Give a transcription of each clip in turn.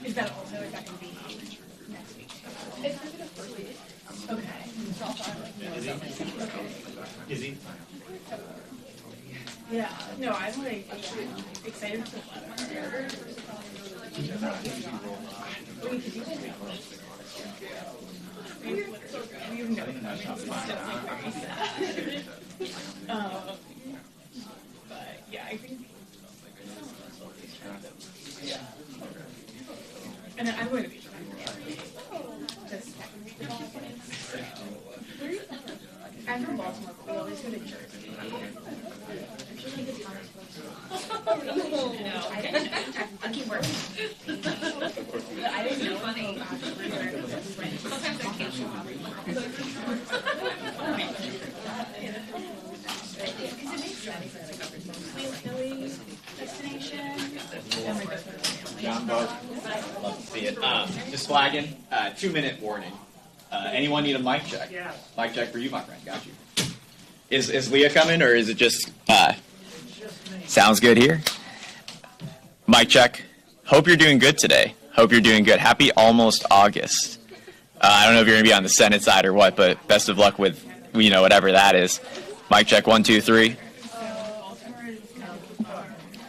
Is that also, is that going to be next week? It's going to be the first week. Okay. Is he? Yeah. No, I'm like excited for the letter. We have no comments. It's definitely very sad. But yeah, I think. Yeah. And I'm going to be trying this second week of August. I'm from Baltimore, but we always go to Jersey. No, I'll keep working. I didn't know funny. Sometimes I can't show up. Because it makes sense. It's Philly destination. John Boat. Love to see it. Just flagging. 2-minute warning. Anyone need a mic check? Yeah. Mic check for you, my friend. Got you. Is Leah coming, or is it just? Sounds good here. Mic check. Hope you're doing good today. Hope you're doing good. Happy almost August. I don't know if you're gonna be on the Senate side or what, but best of luck with whatever that is. Mic check 1 2 3.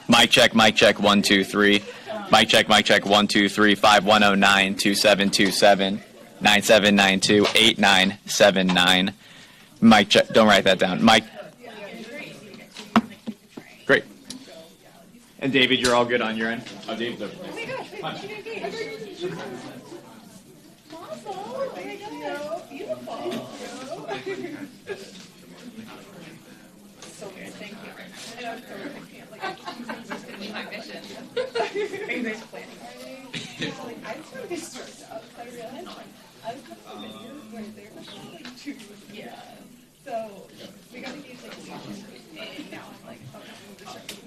Mic check 1 2 3. Mic check 1 2 3 5109 2727 9792 8979. Mic check. Don't write that down. Mic. Great. And David, you're all good on your end? Oh, David's over there. Oh my gosh, wait, you did great. Awesome. Thank you. Beautiful. So weird. Thank you. I know it's so weird. I can't, like, my mission. Are you guys planning? I just want to get stressed out. I realized, I was going to videos where they were like 2 yeah. So we got to use like weekends, and now I'm like, okay,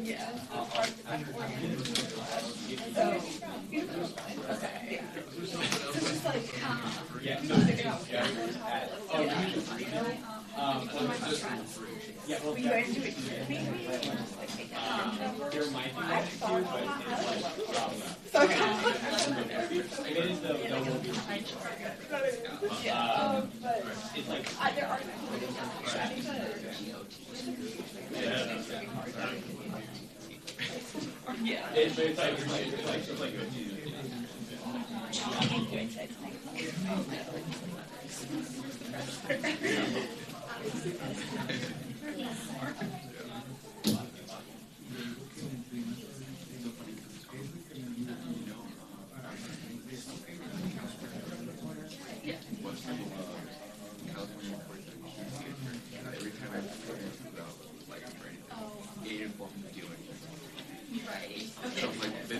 yeah. So, okay, yeah. So just like, will you guys do it here? Maybe just like take There might be but it's like there are yeah. It's like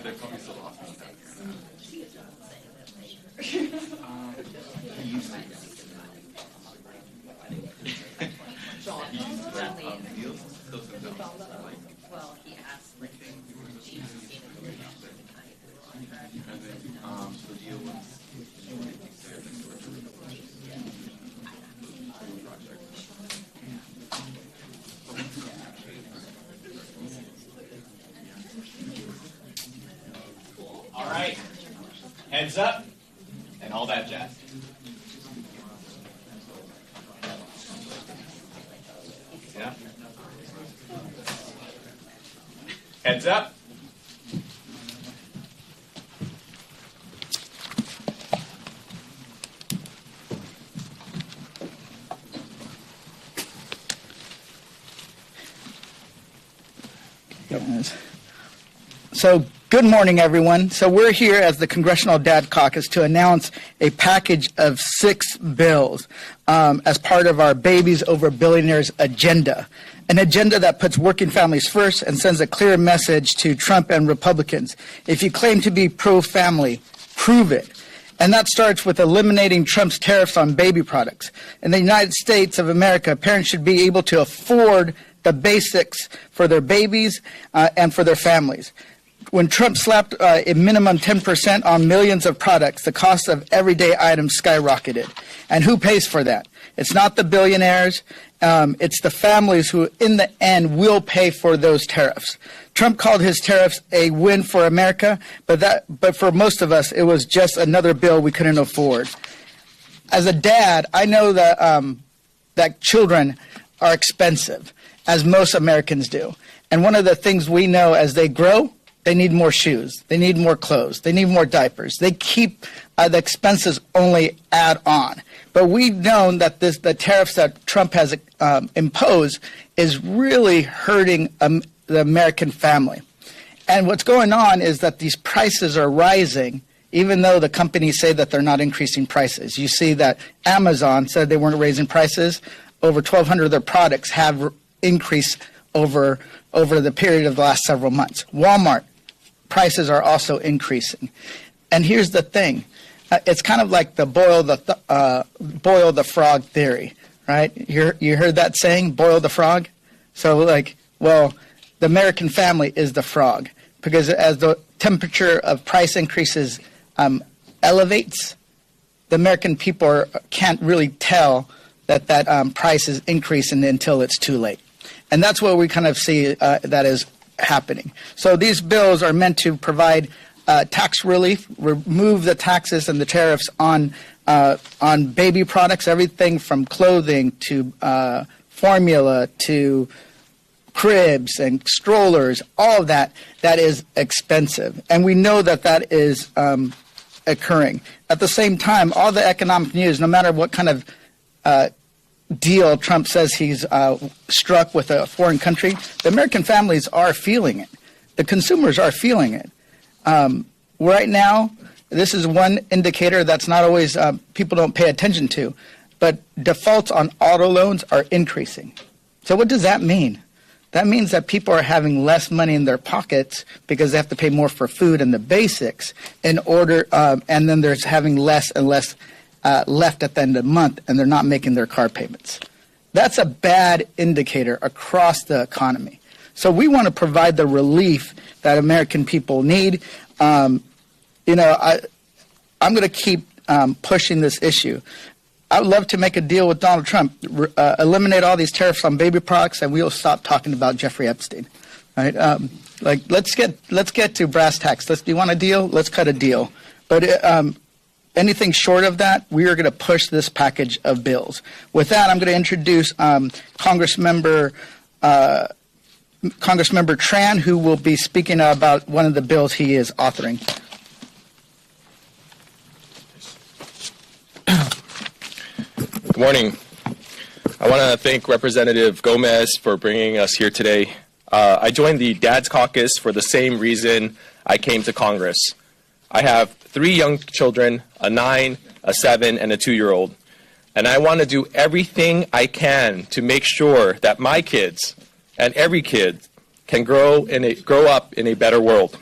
they're probably still off. Well, he asked like the deal was all right. Heads up and all that jazz. Yeah. Heads up. So good morning, everyone. So we're here as the Congressional Dads Caucus to announce a package of 6 bills as part of our Babies Over Billionaires Agenda, an agenda that puts working families first and sends a clear message to Trump and Republicans. If you claim to be pro-family, prove it. And that starts with eliminating Trump's tariffs on baby products. In the United States of America, parents should be able to afford the basics for their babies and for their families. When Trump slapped a minimum 10% on millions of products, the cost of everyday items skyrocketed. And who pays for that? It's not the billionaires. It's the families who, in the end, will pay for those tariffs. Trump called his tariffs a win for America, but for most of us, it was just another bill we couldn't afford. As a dad, I know that children are expensive, as most Americans do. And one of the things we know as they grow, they need more shoes, they need more clothes, they need more diapers. They keep the expenses only add on. But we've known that the tariffs that Trump has imposed is really hurting the American family. And what's going on is that these prices are rising, even though the companies say that they're not increasing prices. You see that Amazon said they weren't raising prices. Over 1,200 of their products have increased over the period of the last several months. Walmart prices are also increasing. And here's the thing. It's kind of like the boil the frog theory, right? You heard that saying, boil the frog? So the American family is the frog, because as the temperature of price increases elevates, the American people can't really tell that price is increasing until it's too late. And that's what we kind of see that is happening. So these bills are meant to provide tax relief, remove the taxes and the tariffs on baby products, everything from clothing to formula to cribs and strollers, all of that is expensive. And we know that is occurring. At the same time, all the economic news, no matter what kind of deal Trump says he's struck with a foreign country, the American families are feeling it. The consumers are feeling it. Right now, this is one indicator that's not always people don't pay attention to, but defaults on auto loans are increasing. So what does that mean? That means that people are having less money in their pockets because they have to pay more for food and the basics in order, and then there's having less and less left at the end of the month, and they're not making their car payments. That's a bad indicator across the economy. So we want to provide the relief that American people need. I'm going to keep pushing this issue. I would love to make a deal with Donald Trump, eliminate all these tariffs on baby products, and we'll stop talking about Jeffrey Epstein. Right? Let's get to brass tacks. Do you want a deal? Let's cut a deal. But anything short of that, we are going to push this package of bills. With that, I'm going to introduce Congressmember Tran, who will be speaking about one of the bills he is authoring. Good morning. I want to thank Representative Gomez for bringing us here today. I joined the Dads Caucus for the same reason I came to Congress. I have 3 young children, a 9, a 7, and a 2-year-old, and I want to do everything I can to make sure that my kids and every kid can grow up in a better world.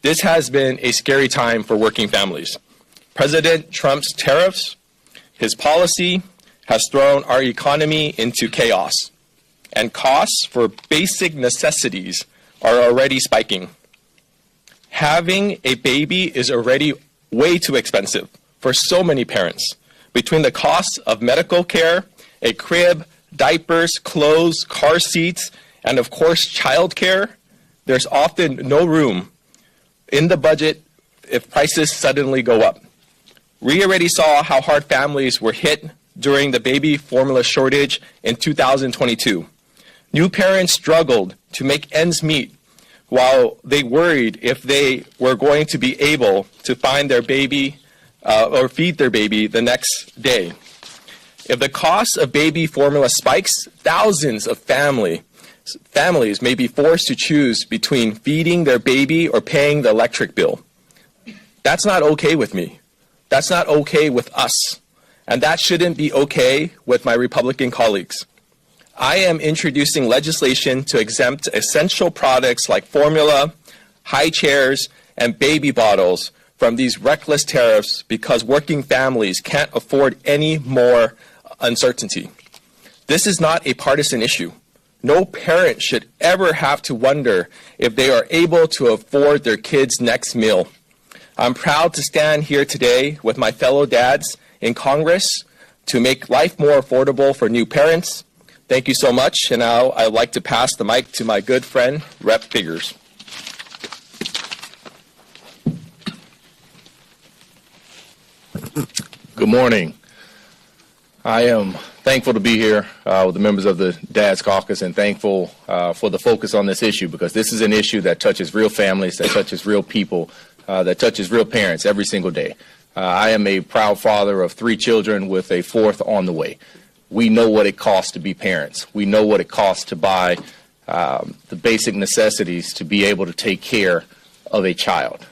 This has been a scary time for working families. President Trump's tariffs, his policy, has thrown our economy into chaos, and costs for basic necessities are already spiking. Having a baby is already way too expensive for so many parents. Between the costs of medical care, a crib, diapers, clothes, car seats, and of course childcare, there's often no room in the budget if prices suddenly go up. We already saw how hard families were hit during the baby formula shortage in 2022. New parents struggled to make ends meet while they worried if they were going to be able to find their baby or feed their baby the next day. If the cost of baby formula spikes, thousands of families may be forced to choose between feeding their baby or paying the electric bill. That's not okay with me. That's not okay with us. And that shouldn't be okay with my Republican colleagues. I am introducing legislation to exempt essential products like formula, high chairs, and baby bottles from these reckless tariffs because working families can't afford any more uncertainty. This is not a partisan issue. No parent should ever have to wonder if they are able to afford their kids' next meal. I'm proud to stand here today with my fellow dads in Congress to make life more affordable for new parents, Thank you so much. And now I'd like to pass the mic to my good friend, Rep. Biggers. Good morning. I am thankful to be here with the members of the Dads Caucus and thankful for the focus on this issue, because this is an issue that touches real families, that touches real people, that touches real parents every single day. I am a proud father of 3 children with a 4th on the way. We know what it costs to be parents. We know what it costs to buy the basic necessities to be able to take care of a child.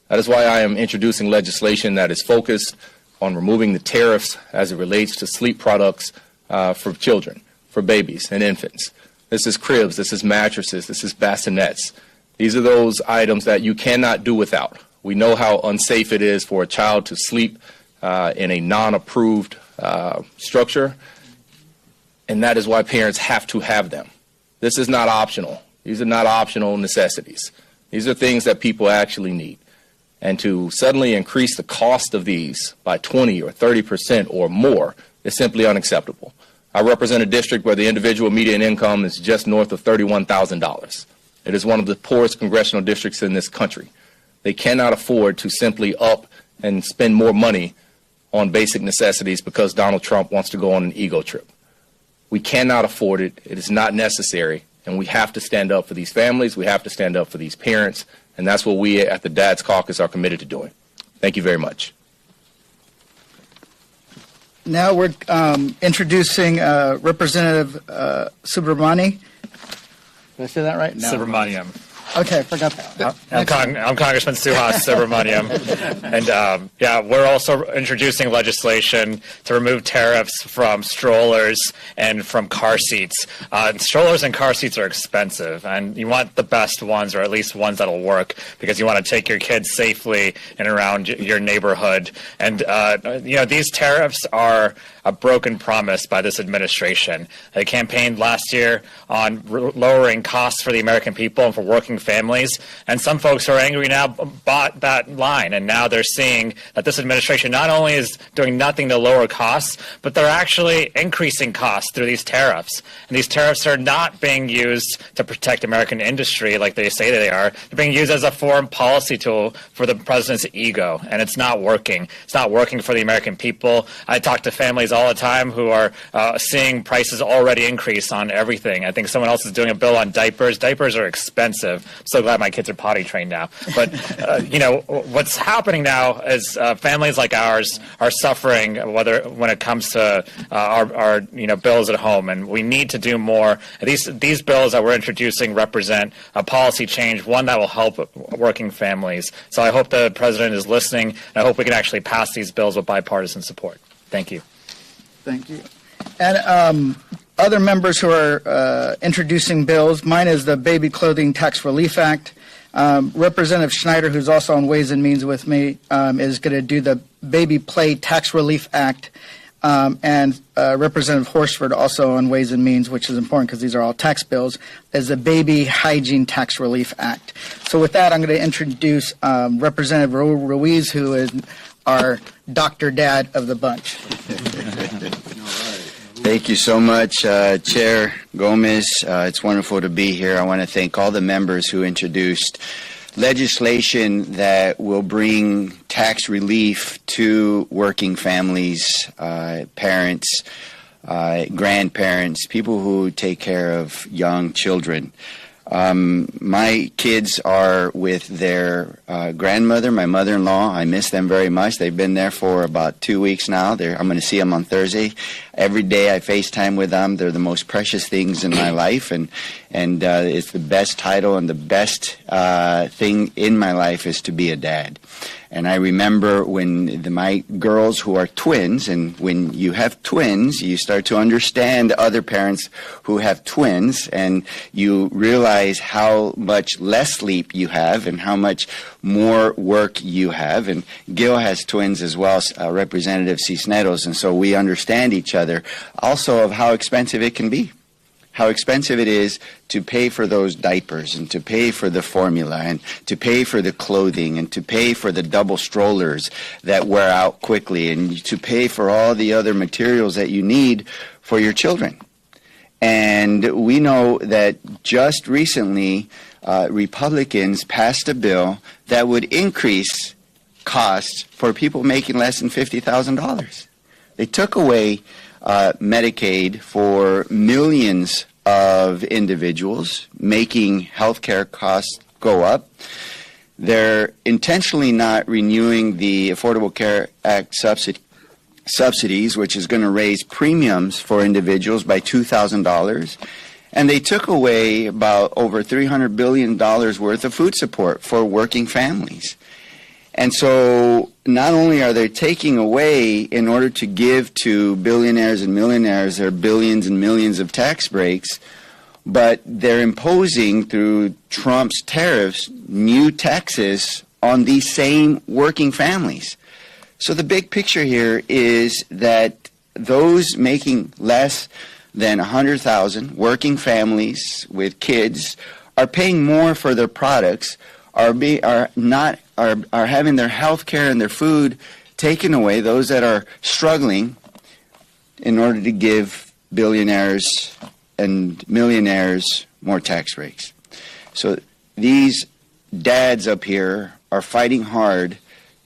That is why I am introducing legislation that is focused on removing the tariffs as it relates to sleep products for children, for babies and infants. This is cribs, this is mattresses, this is bassinets. These are those items that you cannot do without. We know how unsafe it is for a child to sleep in a non-approved structure, and that is why parents have to have them. This is not optional. These are not optional necessities. These are things that people actually need. And to suddenly increase the cost of these by 20 or 30% or more is simply unacceptable. I represent a district where the individual median income is just north of $31,000. It is one of the poorest congressional districts in this country. They cannot afford to simply up and spend more money on basic necessities because Donald Trump wants to go on an ego trip. We cannot afford it. It is not necessary. And we have to stand up for these families. We have to stand up for these parents. And that's what we at the Dads Caucus are committed to doing. Thank you very much. Now we're introducing Representative Subramani. Did I say that right? No. Subramaniam. Okay, I forgot that. I'm Congressman Suhas Subramaniam. And yeah, we're also introducing legislation to remove tariffs from strollers and from car seats. Strollers and car seats are expensive, and you want the best ones, or at least ones that'll work, because you want to take your kids safely and around your neighborhood. And you know, these tariffs are a broken promise by this administration. They campaigned last year on lowering costs for the American people and for working families, and some folks who are angry now bought that line, and now they're seeing that this administration not only is doing nothing to lower costs, but they're actually increasing costs through these tariffs. And these tariffs are not being used to protect American industry like they say they are. They're being used as a foreign policy tool for the president's ego, and it's not working. It's not working for the American people. I talk to families all the time who are seeing prices already increase on everything. I think someone else is doing a bill on diapers. Diapers are expensive. I'm so glad my kids are potty trained now. But you know, what's happening now is families like ours are suffering when it comes to our you know, bills at home, and we need to do more. These bills that we're introducing represent a policy change, one that will help working families. So I hope the president is listening, and I hope we can actually pass these bills with bipartisan support. Thank you. Thank you. And other members who are introducing bills, mine is the Baby Clothing Tax Relief Act. Representative Schneider, who's also on Ways and Means with me, is going to do the Baby Play Tax Relief Act. And Representative Horsford, also on Ways and Means, which is important because these are all tax bills, is the Baby Hygiene Tax Relief Act. So with that, I'm going to introduce Representative Ruiz, who is our Dr. Dad of the bunch. Thank you so much, Chair Gomez. It's wonderful to be here. I want to thank all the members who introduced legislation that will bring tax relief to working families, parents, grandparents, people who take care of young children. My kids are with their grandmother, my mother-in-law. I miss them very much. They've been there for about 2 weeks now. I'm going to see them on Thursday. Every day I FaceTime with them. They're the most precious things in my life, and it's the best title and the best thing in my life is to be a dad. And I remember when my girls who are twins, and when you have twins, you start to understand other parents who have twins, and you realize how much less sleep you have and how much more work you have. And Gil has twins as well, Representative Cisneros, and so we understand each other. Also of how expensive it can be. How expensive it is to pay for those diapers and to pay for the formula and to pay for the clothing and to pay for the double strollers that wear out quickly and to pay for all the other materials that you need for your children. And we know that just recently, Republicans passed a bill that would increase costs for people making less than $50,000. They took away Medicaid for millions of individuals, making health care costs go up. They're intentionally not renewing the Affordable Care Act subsidies, which is going to raise premiums for individuals by $2,000. And they took away about over $300 billion worth of food support for working families. And so not only are they taking away in order to give to billionaires and millionaires their billions and millions of tax breaks, but they're imposing through Trump's tariffs new taxes on these same working families. So the big picture here is that those making less than $100,000, working families with kids, are paying more for their products, are having their health care and their food taken away, those that are struggling, in order to give billionaires and millionaires more tax breaks. So these dads up here are fighting hard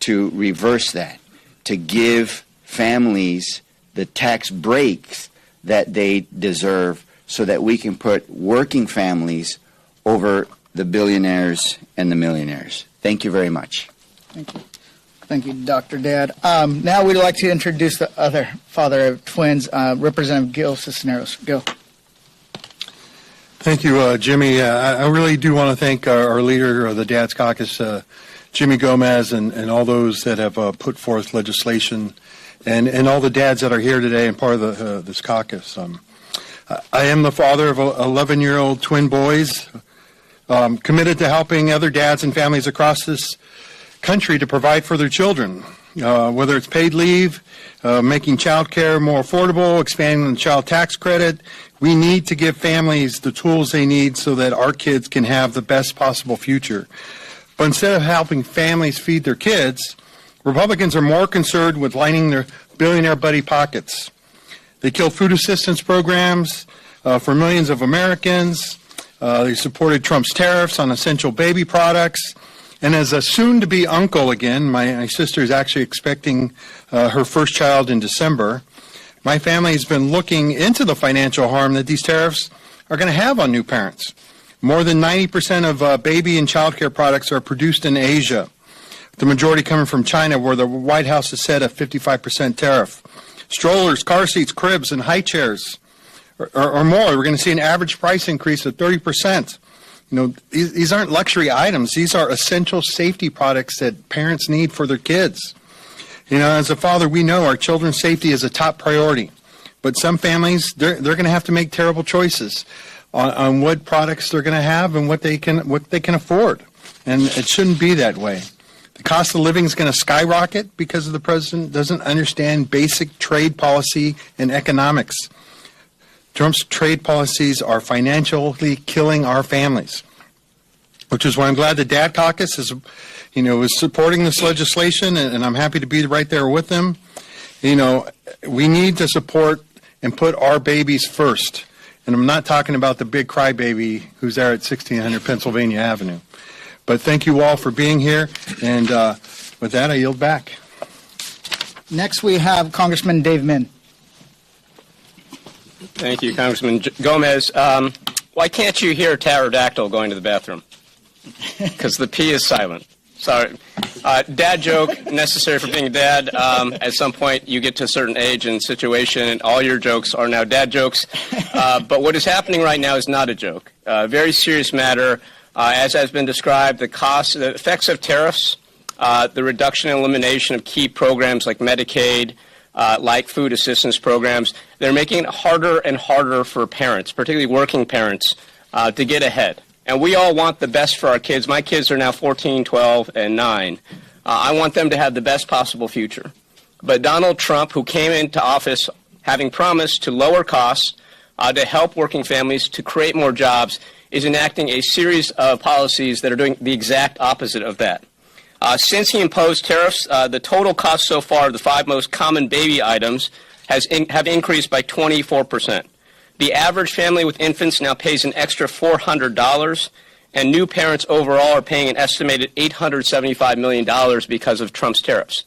to reverse that, to give families the tax breaks that they deserve so that we can put working families over the billionaires and the millionaires. Thank you very much. Thank you. Thank you, Dr. Dad. Now we'd like to introduce the other father of twins, Representative Gil Cisneros. Gil. Thank you, Jimmy. I really do want to thank our leader of the Dads Caucus, Jimmy Gomez, and all those that have put forth legislation, and all the dads that are here today and part of this caucus. I am the father of 11-year-old twin boys, committed to helping other dads and families across this country to provide for their children, whether it's paid leave, making child care more affordable, expanding the child tax credit. We need to give families the tools they need so that our kids can have the best possible future. But instead of helping families feed their kids, Republicans are more concerned with lining their billionaire buddy pockets. They killed food assistance programs for millions of Americans. They supported Trump's tariffs on essential baby products. And as a soon-to-be uncle again, my sister is actually expecting her first child in December. My family has been looking into the financial harm that these tariffs are going to have on new parents. More than 90% of baby and child care products are produced in Asia, the majority coming from China, where the White House has set a 55% tariff. Strollers, car seats, cribs, and high chairs or more, we're going to see an average price increase of 30%. You know, these aren't luxury items. These are essential safety products that parents need for their kids. You know, as a father, we know our children's safety is a top priority. But some families, they're going to have to make terrible choices on what products they're going to have and what they can afford. And it shouldn't be that way. The cost of living is going to skyrocket because the president doesn't understand basic trade policy and economics. Trump's trade policies are financially killing our families, which is why I'm glad the Dad Caucus is supporting this legislation, and I'm happy to be right there with them. You know, we need to support and put our babies first. And I'm not talking about the big crybaby who's there at 1600 Pennsylvania Avenue. But thank you all for being here, and with that, I yield back. Next, we have Congressman Dave Min. Thank you, Congressman Gomez. Why can't you hear a pterodactyl going to the bathroom? Because the P is silent. Sorry. Dad joke, necessary for being a dad. At some point, you get to a certain age and situation, and all your jokes are now dad jokes. But what is happening right now is not a joke. Very serious matter. As has been described, the effects of tariffs, the reduction and elimination of key programs like Medicaid, like food assistance programs, they're making it harder and harder for parents, particularly working parents, to get ahead. And we all want the best for our kids. My kids are now 14, 12, and 9. I want them to have the best possible future. But Donald Trump, who came into office having promised to lower costs, to help working families, to create more jobs, is enacting a series of policies that are doing the exact opposite of that. Since he imposed tariffs, the total cost so far of the 5 most common baby items have increased by 24%. The average family with infants now pays an extra $400, and new parents overall are paying an estimated $875 million because of Trump's tariffs.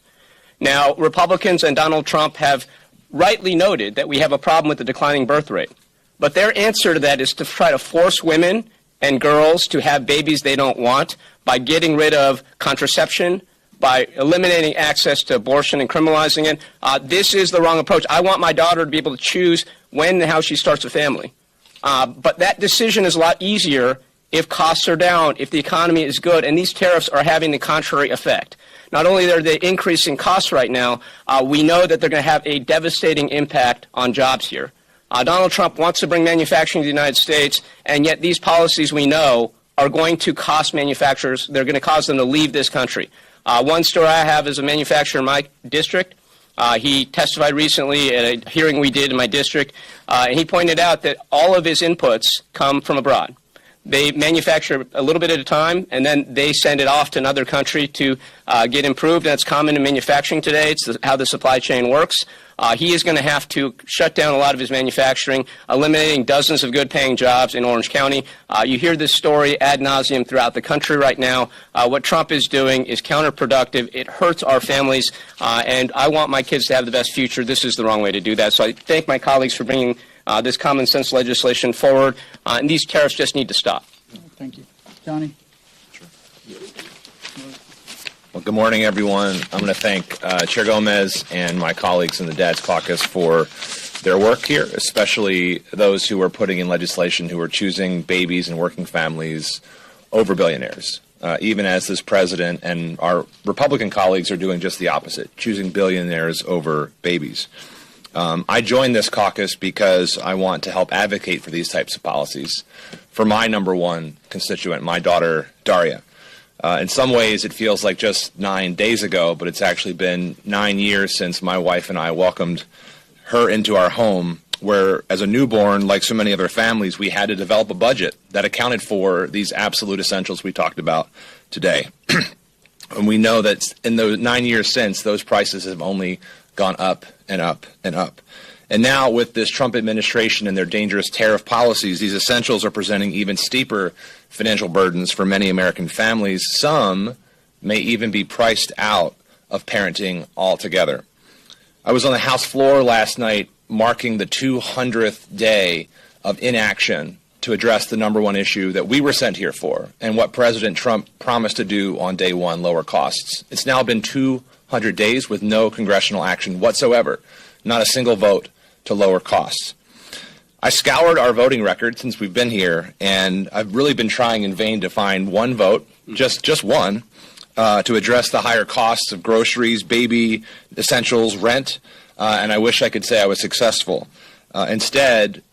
Now, Republicans and Donald Trump have rightly noted that we have a problem with the declining birth rate. But their answer to that is to try to force women and girls to have babies they don't want by getting rid of contraception, by eliminating access to abortion and criminalizing it. This is the wrong approach. I want my daughter to be able to choose when and how she starts a family. But that decision is a lot easier if costs are down, if the economy is good, and these tariffs are having the contrary effect. Not only are they increasing costs right now, we know that they're going to have a devastating impact on jobs here. Donald Trump wants to bring manufacturing to the United States, and yet these policies we know are going to cost manufacturers. They're going to cause them to leave this country. One story I have is a manufacturer in my district. He testified recently at a hearing we did in my district, and he pointed out that all of his inputs come from abroad. They manufacture a little bit at a time, and then they send it off to another country to get improved. That's common in manufacturing today. It's how the supply chain works. He is going to have to shut down a lot of his manufacturing, eliminating dozens of good-paying jobs in Orange County. You hear this story ad nauseum throughout the country right now. What Trump is doing is counterproductive. It hurts our families, and I want my kids to have the best future. This is the wrong way to do that. So I thank my colleagues for bringing this common sense legislation forward, and these tariffs just need to stop. Thank you. Johnny? Well, good morning, everyone. I'm going to thank Chair Gomez and my colleagues in the Dads Caucus for their work here, especially those who are putting in legislation who are choosing babies and working families over billionaires, even as this president and our Republican colleagues are doing just the opposite, choosing billionaires over babies. I joined this caucus because I want to help advocate for these types of policies for my number one constituent, my daughter, Daria. In some ways, it feels like just 9 days ago, but it's actually been 9 years since my wife and I welcomed her into our home, where as a newborn, like so many other families, we had to develop a budget that accounted for these absolute essentials we talked about today. And we know that in those 9 years since, those prices have only gone up and up and up. And now with this Trump administration and their dangerous tariff policies, these essentials are presenting even steeper financial burdens for many American families. Some may even be priced out of parenting altogether. I was on the House floor last night marking the 200th day of inaction to address the number one issue that we were sent here for and what President Trump promised to do on day one, lower costs. It's now been 200 days with no congressional action whatsoever, not a single vote to lower costs. I scoured our voting record since we've been here, and I've really been trying in vain to find one vote, just one, to address the higher costs of groceries, baby essentials, rent, and I wish I could say I was successful. Instead,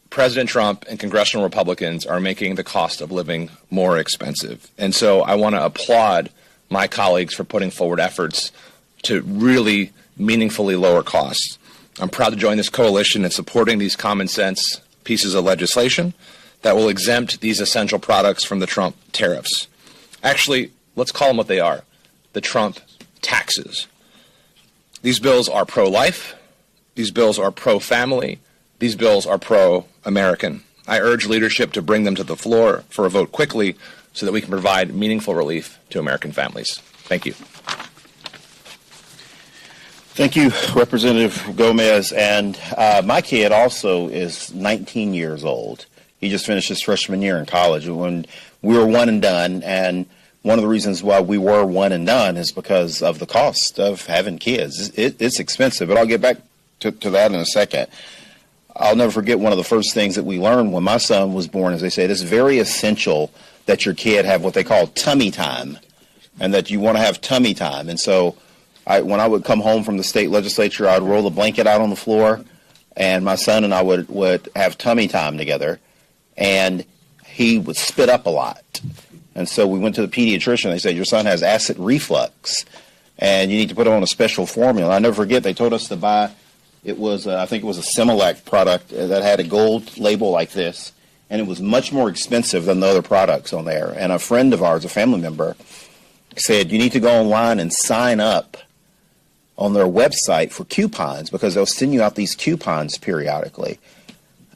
President Trump and congressional Republicans are making the cost of living more expensive. And so I want to applaud my colleagues for putting forward efforts to really meaningfully lower costs. I'm proud to join this coalition in supporting these common sense pieces of legislation that will exempt these essential products from the Trump tariffs. Actually, let's call them what they are, the Trump taxes. These bills are pro-life. These bills are pro-family. These bills are pro-American. I urge leadership to bring them to the floor for a vote quickly so that we can provide meaningful relief to American families. Thank you. Thank you, Representative Gomez. And my kid also is 19 years old. He just finished his freshman year in college. When we were one and done, and one of the reasons why we were one and done is because of the cost of having kids. It's expensive, but I'll get back to that in a second. I'll never forget one of the first things that we learned when my son was born, as they say, it's very essential that your kid have what they call tummy time, and that you want to have tummy time. And so when I would come home from the state legislature, I'd roll the blanket out on the floor, and my son and I would have tummy time together, and he would spit up a lot. And so we went to the pediatrician. They said, your son has acid reflux, and you need to put him on a special formula. I never forget, they told us to buy, it was, I think it was a Similac product that had a gold label like this, and it was much more expensive than the other products on there. And a friend of ours, a family member, said, you need to go online and sign up on their website for coupons because they'll send you out these coupons periodically.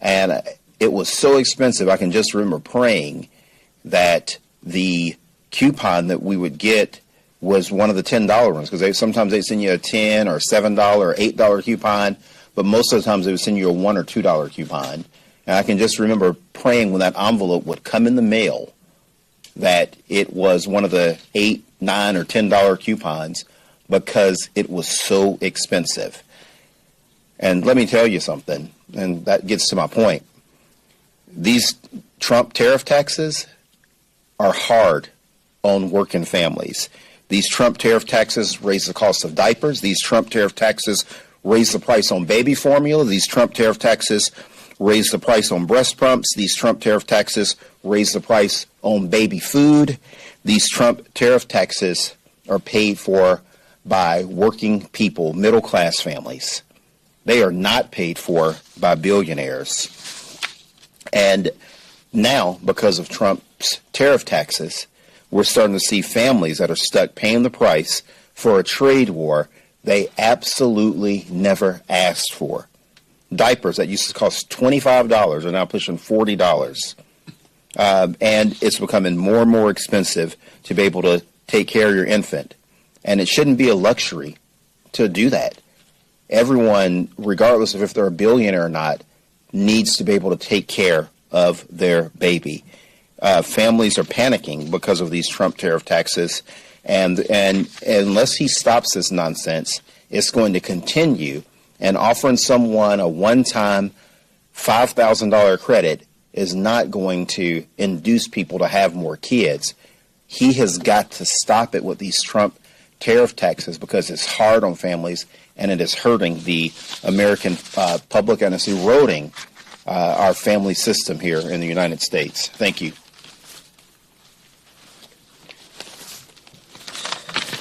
And it was so expensive, I can just remember praying that the coupon that we would get was one of the $10 ones, because sometimes they'd send you a $10 or $7 or $8 coupon, but most of the times they would send you a $1 or $2 coupon. And I can just remember praying when that envelope would come in the mail that it was one of the $8, $9, or $10 coupons, because it was so expensive. And let me tell you something, and that gets to my point. These Trump tariff taxes are hard on working families. These Trump tariff taxes raise the cost of diapers. These Trump tariff taxes raise the price on baby formula. These Trump tariff taxes raise the price on breast pumps. These Trump tariff taxes raise the price on baby food. These Trump tariff taxes are paid for by working people, middle-class families. They are not paid for by billionaires. And now, because of Trump's tariff taxes, we're starting to see families that are stuck paying the price for a trade war they absolutely never asked for. Diapers that used to cost $25 are now pushing $40. And it's becoming more and more expensive to be able to take care of your infant. And it shouldn't be a luxury to do that. Everyone, regardless of if they're a billionaire or not, needs to be able to take care of their baby. Families are panicking because of these Trump tariff taxes, and unless he stops this nonsense, it's going to continue. And offering someone a one-time $5,000 credit is not going to induce people to have more kids. He has got to stop it with these Trump tariff taxes, because it's hard on families and it is hurting the American public, and it's eroding our family system here in the United States. Thank you.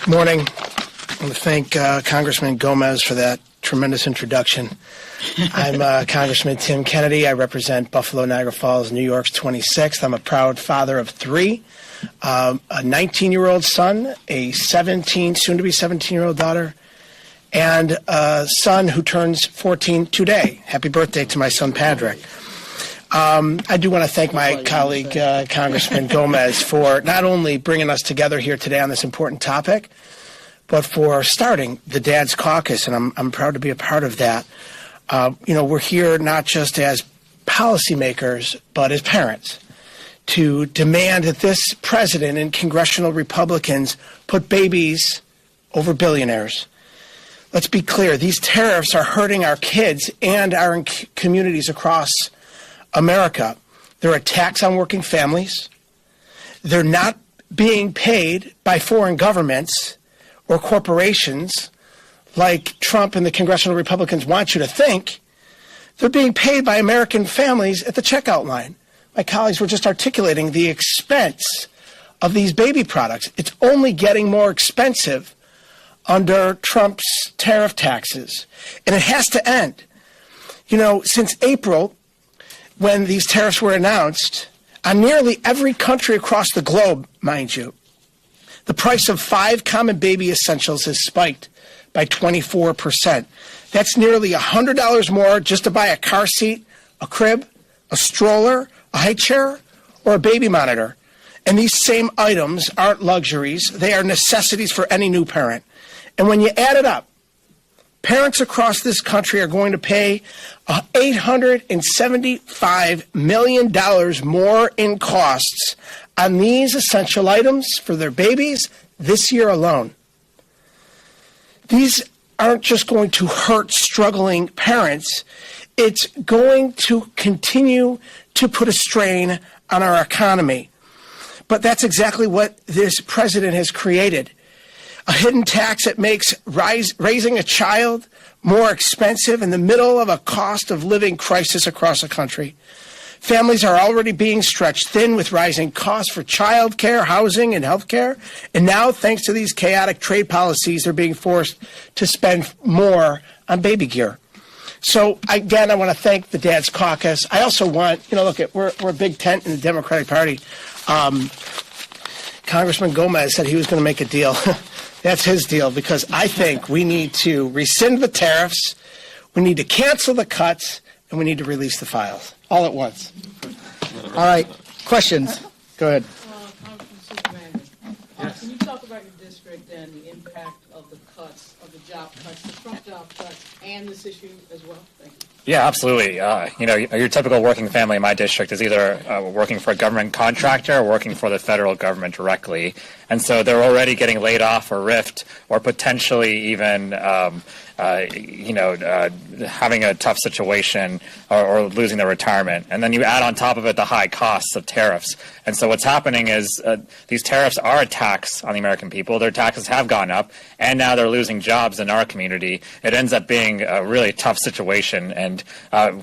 Morning. I want to thank Congressman Gomez for that tremendous introduction. I'm Congressman Tim Kennedy. I represent Buffalo, Niagara Falls, New York's 26th. I'm a proud father of three, a 19-year-old son, a soon-to-be 17-year-old daughter, and a son who turns 14 today. Happy birthday to my son, Patrick. I do want to thank my colleague, Congressman Gomez, for not only bringing us together here today on this important topic, but for starting the Dads Caucus, and I'm proud to be a part of that. We're here not just as policymakers, but as parents, to demand that this president and congressional Republicans put babies over billionaires. Let's be clear, these tariffs are hurting our kids and our communities across America. They're a tax on working families. They're not being paid by foreign governments or corporations like Trump and the congressional Republicans want you to think. They're being paid by American families at the checkout line. My colleagues were just articulating the expense of these baby products. It's only getting more expensive under Trump's tariff taxes, and it has to end. Since April, when these tariffs were announced, on nearly every country across the globe, mind you, the price of 5 common baby essentials has spiked by 24%. That's nearly $100 more just to buy a car seat, a crib, a stroller, a high chair, or a baby monitor. And these same items aren't luxuries. They are necessities for any new parent. And when you add it up, parents across this country are going to pay $875 million more in costs on these essential items for their babies this year alone. These aren't just going to hurt struggling parents. It's going to continue to put a strain on our economy. But that's exactly what this president has created. A hidden tax that makes raising a child more expensive in the middle of a cost of living crisis across the country. Families are already being stretched thin with rising costs for child care, housing, and health care. And now, thanks to these chaotic trade policies, they're being forced to spend more on baby gear. So, again, I want to thank the Dads Caucus. I also want, we're a big tent in the Democratic Party. Congressman Gomez said he was going to make a deal. That's his deal, because I think we need to rescind the tariffs, we need to cancel the cuts, and we need to release the files. All at once. All right, questions? Go ahead. Congressman Superman, can you talk about your district and the impact of the cuts, of the job cuts, the Trump job cuts, and this issue as well? Thank you. Yeah, absolutely. Your typical working family in my district is either working for a government contractor or working for the federal government directly. And so they're already getting laid off or riffed or potentially even having a tough situation or losing their retirement. And then you add on top of it the high costs of tariffs. And so what's happening is these tariffs are a tax on the American people. Their taxes have gone up, and now they're losing jobs in our community. It ends up being a really tough situation. And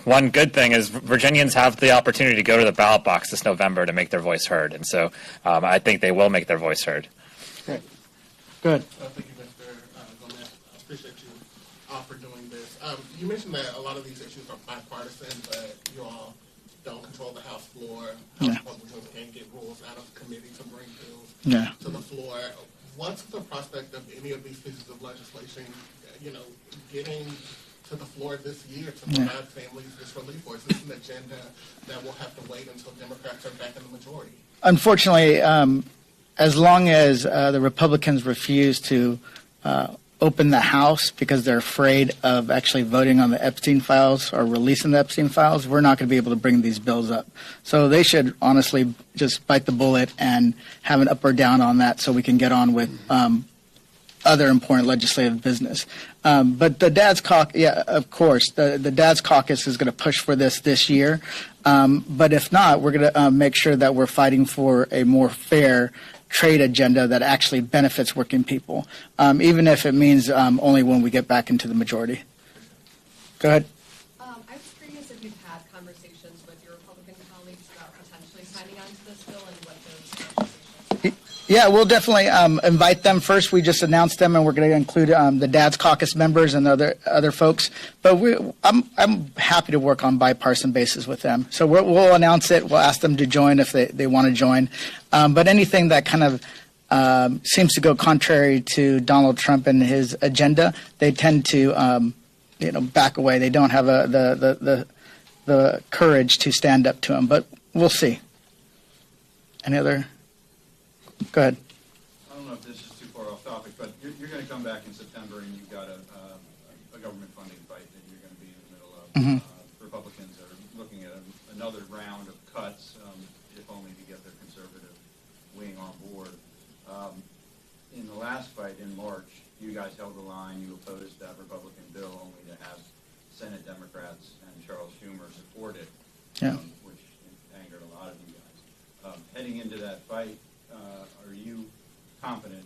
one good thing is Virginians have the opportunity to go to the ballot box this November to make their voice heard. And so I think they will make their voice heard. Great. Good. Thank you, Mr. Gomez. I appreciate you for doing this. You mentioned that a lot of these issues are bipartisan, but you all don't control the House floor. House Republicans can't get rules out of committee to bring bills to the floor. What's the prospect of any of these pieces of legislation, getting to the floor this year to provide families this relief, or is this an agenda that will have to wait until Democrats are back in the majority? Unfortunately, as long as the Republicans refuse to open the House because they're afraid of actually voting on the Epstein files or releasing the Epstein files, we're not going to be able to bring these bills up. So they should honestly just bite the bullet and have an up or down on that so we can get on with other important legislative business. But the Dads Caucus, of course, the Dads Caucus is going to push for this year. But if not, we're going to make sure that we're fighting for a more fair trade agenda that actually benefits working people, even if it means only when we get back into the majority. Go ahead. I was curious if you've had conversations with your Republican colleagues about potentially signing on to this bill and what those conversations are. Yeah, we'll definitely invite them first. We just announced them, and we're going to include the Dads Caucus members and other folks. But I'm happy to work on bipartisan basis with them. So we'll announce it. We'll ask them to join if they want to join. But anything that kind of seems to go contrary to Donald Trump and his agenda, they tend to back away. They don't have the courage to stand up to him. But we'll see. Any other? Go ahead. I don't know if this is too far off topic, but you're going to come back in September and you've got a government funding fight that you're going to be in the middle of. Republicans are looking at another round of cuts, if only to get their conservative wing on board. In the last fight in March, you guys held the line. You opposed that Republican bill only to have Senate Democrats and Charles Schumer support it, which angered a lot of you guys. Heading into that fight, are you confident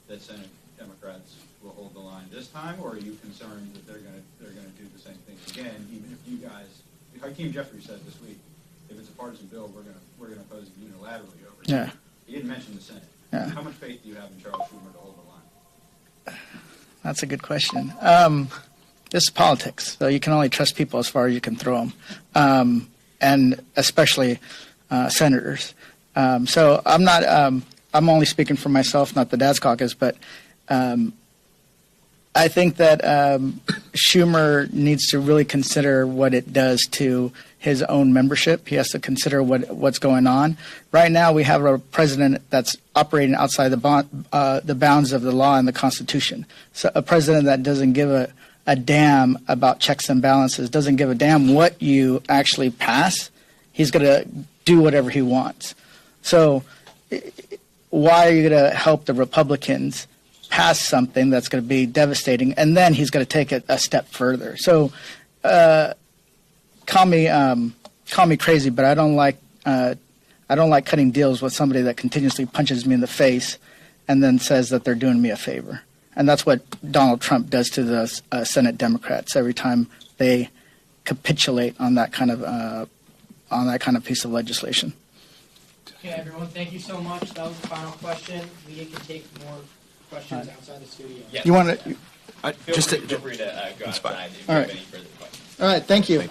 that Senate Democrats will hold the line this time, or are you concerned that they're going to do the same thing again? Even if you guys, Hakeem Jeffries said this week, if it's a partisan bill, we're going to oppose it unilaterally over it. Yeah. He didn't mention the Senate. Yeah. How much faith do you have in Charles Schumer to hold the line? That's a good question. This is politics, so you can only trust people as far as you can throw them, and especially senators. So I'm not. I'm only speaking for myself, not the Dads Caucus, but I think that Schumer needs to really consider what it does to his own membership. He has to consider what's going on. Right now, we have a president that's operating outside the bounds of the law and the Constitution. So a president that doesn't give a damn about checks and balances, doesn't give a damn what you actually pass. He's going to do whatever he wants. So why are you going to help the Republicans pass something that's going to be devastating, and then he's going to take it a step further? So call me crazy, but I don't like cutting deals with somebody that continuously punches me in the face and then says that they're doing me a favor. And that's what Donald Trump does to the Senate Democrats every time they capitulate on that kind of piece of legislation. Okay, everyone, thank you so much. That was the final question. We can take more questions outside the studio. You want to? Feel free to go outside if you have any further questions. All right, thank you.